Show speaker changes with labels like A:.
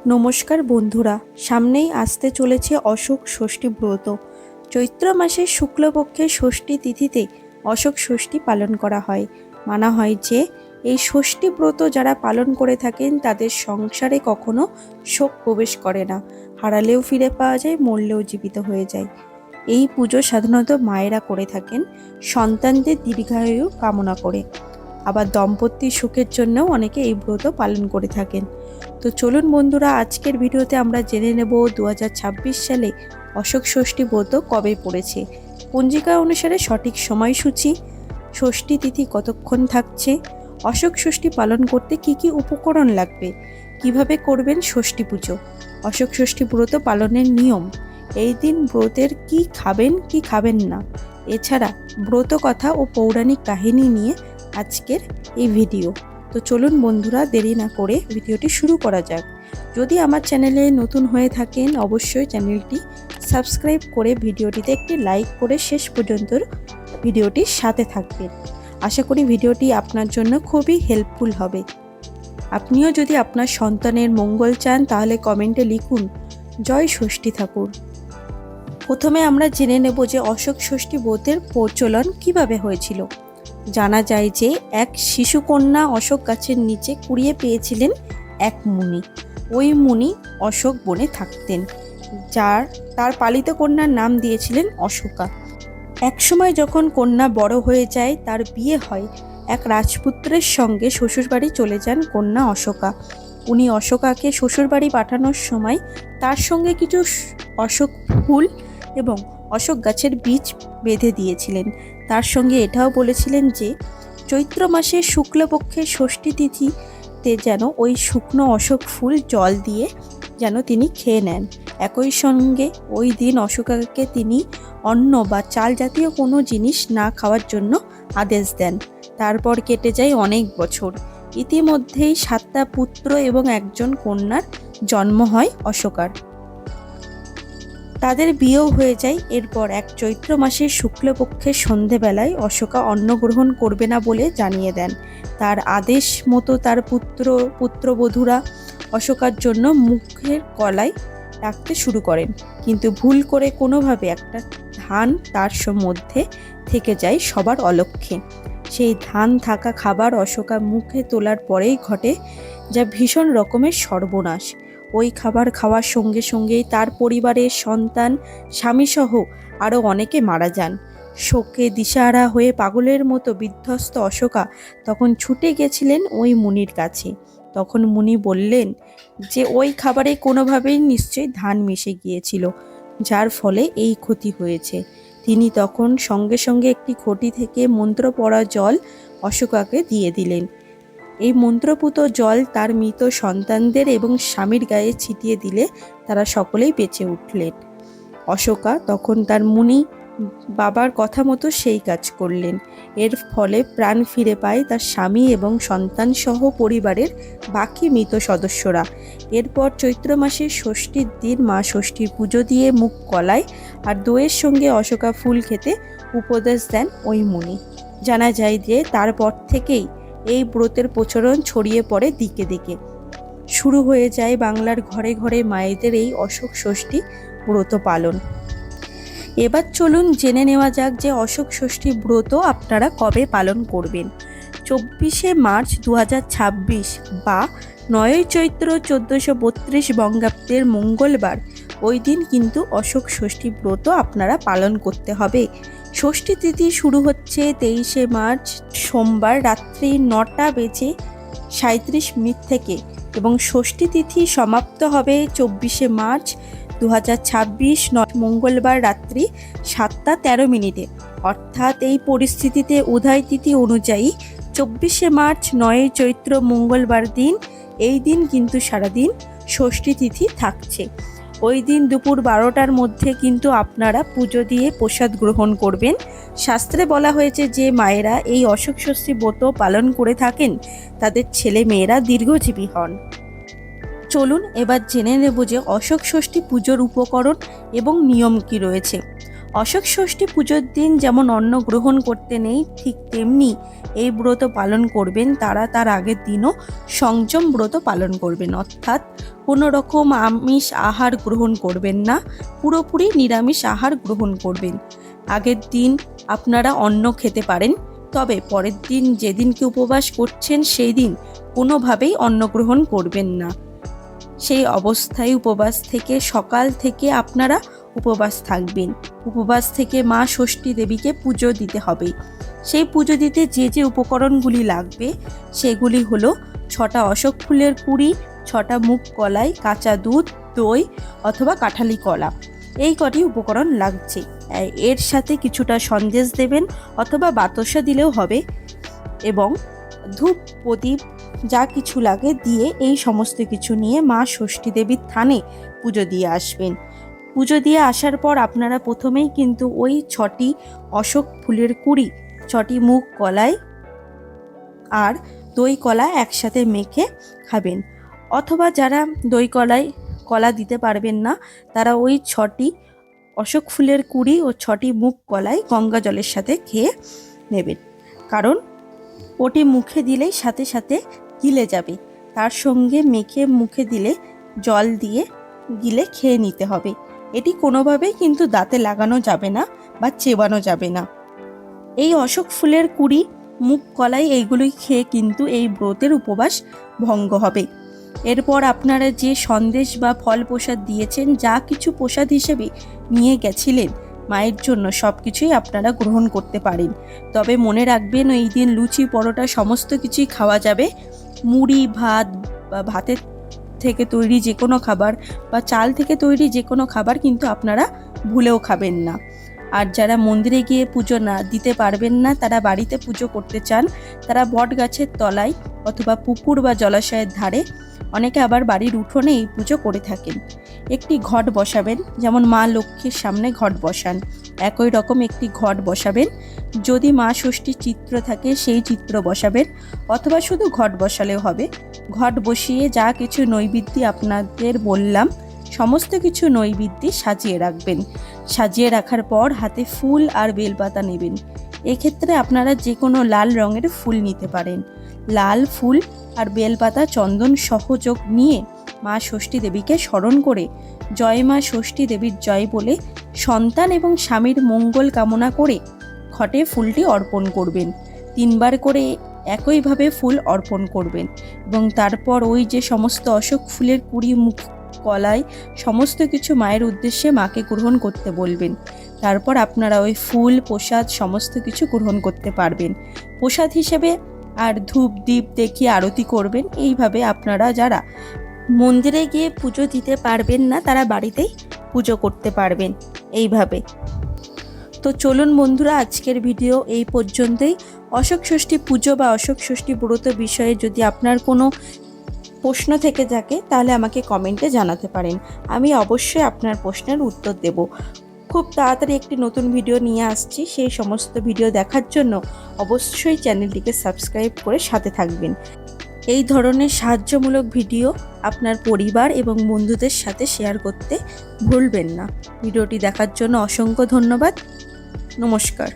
A: নমস্কার বন্ধুরা, সামনেই আসতে চলেছে অশোক ষষ্ঠী ব্রত। চৈত্র মাসের শুক্লপক্ষের ষষ্ঠী তিথিতে অশোক ষষ্ঠী পালন করা হয়। মানা হয় যে এই ষষ্ঠী ব্রত যারা পালন করে থাকেন তাদের সংসারে কখনো শোক প্রবেশ করে না, হারালেও ফিরে পাওয়া যায়, মরলেও জীবিত হয়ে যায়। এই পুজো সাধারণত মায়েরা করে থাকেন সন্তানদের দীর্ঘায়ু কামনা করে। আবার দম্পতি সুখের জন্যও অনেকে এই ব্রত পালন করে থাকেন। তো চলুন বন্ধুরা, আজকের ভিডিওতে আমরা জেনে নেব 2026 সালে অশোক ষষ্ঠী ব্রত কবে পড়েছে, পঞ্জিকা অনুসারে সঠিক সময়সূচি, ষষ্ঠী তিথি কতক্ষণ থাকছে, অশোক ষষ্ঠী পালন করতে কি কি উপকরণ লাগবে, কিভাবে করবেন ষষ্ঠী পুজো, অশোক ষষ্ঠী ব্রত পালনের নিয়ম, এই দিন ব্রতের কি খাবেন কি খাবেন না, এছাড়া ব্রত কথা ও পৌরাণিক কাহিনী নিয়ে আজকের এই ভিডিও। তো চলুন বন্ধুরা, দেরি না করে ভিডিওটি শুরু করা যাক। যদি আমার চ্যানেলে নতুন হয়ে থাকেন অবশ্যই চ্যানেলটি সাবস্ক্রাইব করে ভিডিওটিতে একটি লাইক করে শেষ পর্যন্ত ভিডিওটির সাথে থাকবেন। আশা করি ভিডিওটি আপনার জন্য খুবই হেল্পফুল হবে। আপনিও যদি আপনার সন্তানের মঙ্গল চান তাহলে কমেন্টে লিখুন জয় ষষ্ঠী ঠাকুর। প্রথমে আমরা জেনে নেব যে অশোক ষষ্ঠী ব্রতের প্রচলন কিভাবে হয়েছিল। জানা যায় যে এক শিশুকন্যা অশোক গাছের নিচে কুড়িয়ে পেয়েছিলেন এক মুনি। ওই মুনি অশোক বনে থাকতেন, তার পালিত কন্যার নাম দিয়েছিলেন অশোকা। একসময় যখন কন্যা বড় হয়ে যায়, তার বিয়ে হয় এক রাজপুত্রের সঙ্গে। শ্বশুরবাড়ি চলে যান কন্যা অশোকা। উনি অশোকাকে শ্বশুরবাড়ি পাঠানোর সময় তার সঙ্গে কিছু অশোক ফুল এবং অশোক গাছের বীজ বেঁধে দিয়েছিলেন। তার সঙ্গে এটাও বলেছিলেন যে চৈত্র মাসের শুক্লপক্ষের ষষ্ঠী তিথিতে যেন ওই শুকনো অশোক ফুল জল দিয়ে যেন তিনি খেয়ে নেন। একই সঙ্গে ওই দিন অশোকাকে তিনি অন্ন বা চাল জাতীয় কোনো জিনিস না খাওয়ার জন্য আদেশ দেন। তারপর কেটে যায় অনেক বছর। ইতিমধ্যেই 7টা পুত্র এবং একজন কন্যার জন্ম হয় অশোকার। তাদের বিয়েও হয়ে যায়। এরপর এক চৈত্র মাসের শুক্লপক্ষের সন্ধেবেলায় অশোকা অন্ন গ্রহণ করবে না বলে জানিয়ে দেন। তার আদেশ মতো তার পুত্রবধূরা অশোকার জন্য মুখের কলাই রাখতে শুরু করেন, কিন্তু ভুল করে কোনোভাবে একটা ধান তার মধ্যে থেকে যায় সবার অলক্ষ্যে। সেই ধান থাকা খাবার অশোকা মুখে তোলার পরেই ঘটে যা ভীষণ রকমের সর্বনাশ। ওই খাবার খাওয়ার সঙ্গে সঙ্গেই তার পরিবারের সন্তান, স্বামীসহ আরও অনেকে মারা যান। শোকে দিশাহারা হয়ে পাগলের মতো বিধ্বস্ত অশোকা তখন ছুটে গেছিলেন ওই মুনির কাছে। তখন মুনি বললেন যে ওই খাবারে কোনোভাবেই নিশ্চয়ই ধান মিশে গিয়েছিল, যার ফলে এই ক্ষতি হয়েছে। তিনি তখন সঙ্গে সঙ্গে একটি ঘটি থেকে মন্ত্র পড়া জল অশোকাকে দিয়ে দিলেন। এই মন্ত্রপুত জল তার মৃত সন্তানদের এবং স্বামীর গায়ে ছিটিয়ে দিলে তারা সকলেই বেঁচে উঠলেন। অশোকা তখন তার মুনি বাবার কথা মতো সেই কাজ করলেন। এর ফলে প্রাণ ফিরে পায় তার স্বামী এবং সন্তান সহ পরিবারের বাকি মৃত সদস্যরা। এরপর চৈত্র মাসের ষষ্ঠীর দিন মা ষষ্ঠীর পুজো দিয়ে মুখ কলাই আর দইয়ের সঙ্গে অশোকা ফুল খেতে উপদেশ দেন ওই মুনি। জানা যায় যে তারপর থেকেই এই ব্রতের প্রচলন ছড়িয়ে পড়ে দিকে দিকে। শুরু হয়ে যায় বাংলার ঘরে ঘরে মায়েদের এই অশোক ষষ্ঠী ব্রত পালন। এবার চলুন জেনে নেওয়া যাক যে অশোক ষষ্ঠী ব্রত আপনারা কবে পালন করবেন। 24শে মার্চ 2026 বা 9ই চৈত্র 1432 বঙ্গাব্দের মঙ্গলবার, ওই দিন কিন্তু অশোক ষষ্ঠী ব্রত আপনারা পালন করতে হবে। ষষ্ঠী তিথি শুরু হচ্ছে 23শে মার্চ সোমবার রাত্রি 9:37 থেকে এবং ষষ্ঠী তিথি সমাপ্ত হবে 24শে মার্চ 2026 মঙ্গলবার রাত্রি 7:13। অর্থাৎ এই পরিস্থিতিতে উদয় তিথি অনুযায়ী 24শে মার্চ 9ই চৈত্র মঙ্গলবার দিন, এই দিন কিন্তু সারাদিন ষষ্ঠী তিথি থাকছে। ওই দিন দুপুর 12টার মধ্যে কিন্তু আপনারা পুজো দিয়ে প্রসাদ গ্রহণ করবেন। শাস্ত্রে বলা হয়েছে যে মায়েরা এই অশোক ষষ্ঠী ব্রত পালন করে থাকেন তাদের ছেলে মেয়েরা দীর্ঘজীবী হন। চলুন এবার জেনে নেব যে অশোক ষষ্ঠী পুজোর উপকরণ এবং নিয়ম কি রয়েছে। অশোক ষষ্ঠী পুজোর দিন যেমন অন্ন গ্রহণ করতে নেই, ঠিক তেমনি এই ব্রত পালন করবেন তারা তার আগের দিনও সংযম ব্রত পালন করবেন, অর্থাৎ কোনো রকম আমিষ আহার গ্রহণ করবেন না, পুরোপুরি নিরামিষ আহার গ্রহণ করবেন। আগের দিন আপনারা অন্ন খেতে পারেন, তবে পরের দিন যেদিনকে উপবাস করছেন সেই দিন কোনোভাবেই অন্ন গ্রহণ করবেন না। সেই অবস্থায় উপবাস থেকে সকাল থেকে আপনারা উপবাস থাকবেন। উপবাস থেকে মা ষষ্ঠী দেবীকে পুজো দিতে হবে। সেই পুজো দিতে যে যে উপকরণগুলি লাগবে সেগুলি হলো 6টা অশোক ফুলের কুঁড়ি, 6টা মুগ কলাই, কাঁচা দুধ, দই অথবা কাঁঠালি কলা, এই কটি উপকরণ লাগছে। এর সাথে কিছুটা সন্দেশ দেবেন অথবা বাতাসা দিলেও হবে, এবং ধূপ প্রদীপ যা কিছু লাগে দিয়ে এই সমস্ত কিছু নিয়ে মা ষষ্ঠী দেবীর থানে পুজো দিয়ে আসবেন। পুজো দিয়ে আসার পর আপনারা প্রথমেই কিন্তু ওই 6টি অশোক ফুলের কুঁড়ি, 6টি মুগ কলাই আর দই কলা একসাথে মেখে খাবেন, অথবা যারা দই কলা দিতে পারবেন না তারা ওই 6টি অশোক ফুলের কুঁড়ি ও 6টি মুগ কলাই গঙ্গা জলের সাথে খেয়ে নেবেন, কারণ ওটি মুখে দিলেই সাথে সাথে গিলে যাবে। তার সঙ্গে মেখে মুখে দিলে জল দিয়ে গিলে খেয়ে নিতে হবে। এটি কোনোভাবেই কিন্তু দাঁতে লাগানো যাবে না বা চেবানো যাবে না। এই অশোক ফুলের কুঁড়ি, মুগ কলাই এইগুলোই খেয়ে কিন্তু এই ব্রতের উপবাস ভঙ্গ হবে। এরপর আপনারা যে সন্দেশ বা ফল প্রসাদ দিয়েছেন, যা কিছু প্রসাদ হিসেবে নিয়ে গেছিলেন মায়ের জন্য, সব কিছুই আপনারা গ্রহণ করতে পারেন। তবে মনে রাখবেন এই দিন লুচি পরোটা সমস্ত কিছুই খাওয়া যাবে। মুড়ি ভাত বা ভাতের থেকে তৈরি যে কোনো খাবার বা চাল থেকে তৈরি যে কোনো খাবার কিন্তু আপনারা ভুলেও খাবেন না। আর যারা মন্দিরে গিয়ে পুজো না দিতে পারবেন না, তারা বাড়িতে পুজো করতে চান, তারা বট গাছের তলায় অথবা পুকুর বা জলাশয়ের ধারে, অনেকে আবার বাড়ির উঠোনে এই পুজো করে থাকেন, একটি ঘট বসাবেন। যেমন মা লক্ষ্মীর সামনে ঘট বসান, একই রকম একটি ঘট বসাবেন। যদি মা ষষ্ঠীর চিত্র থাকে সেই চিত্র বসাবেন, অথবা শুধু ঘট বসালেও হবে। ঘট বসিয়ে যা কিছু নৈবেদ্য আপনাদের বললাম সমস্ত কিছু নৈবেদ্য সাজিয়ে রাখবেন। সাজিয়ে রাখার পর হাতে ফুল আর বেলপাতা নেবেন। এক্ষেত্রে আপনারা যে কোনো লাল রঙের ফুল নিতে পারেন। লাল ফুল আর বেলপাতা চন্দন সহযোগ নিয়ে মা ষষ্ঠী দেবীকে স্মরণ করে জয় মা ষষ্ঠী দেবীর জয় বলে সন্তান এবং স্বামীর মঙ্গল কামনা করে ঘটে ফুলটি অর্পণ করবেন। 3বার করে একইভাবে ফুল অর্পণ করবেন, এবং তারপর ওই যে সমস্ত অশোক ফুলের কুঁড়ি, মুখ কলাই সমস্ত কিছু মায়ের উদ্দেশ্যে মাকে গ্রহণ করতে বলবেন। তারপর আপনারা ওই ফুল প্রসাদ সমস্ত কিছু গ্রহণ করতে পারবেন। প্রসাদ হিসেবে আর ধূপ দীপ দেখিয়ে আরতি করবেন। এইভাবে আপনারা যারা মন্দিরে গিয়ে পুজো দিতে পারবেন না তারা বাড়িতেই পুজো করতে পারবেন এইভাবে। তো চলুন বন্ধুরা, আজকের ভিডিও এই পর্যন্তই। অশোক ষষ্ঠী পুজো বা অশোক ষষ্ঠী ব্রত বিষয়ে যদি আপনার কোনো প্রশ্ন থেকে থাকে তাহলে আমাকে কমেন্টে জানাতে পারেন, আমি অবশ্যই আপনার প্রশ্নের উত্তর দেব। খুব তাড়াতাড়ি একটি নতুন ভিডিও নিয়ে আসছি, সেই সমস্ত ভিডিও দেখার জন্য অবশ্যই চ্যানেলটিকে সাবস্ক্রাইব করে সাথে থাকবেন। এই ধরনের সাহায্যমূলক ভিডিও আপনার পরিবার এবং বন্ধুদের সাথে শেয়ার করতে ভুলবেন না। ভিডিওটি দেখার জন্য অসংখ্য ধন্যবাদ। নমস্কার।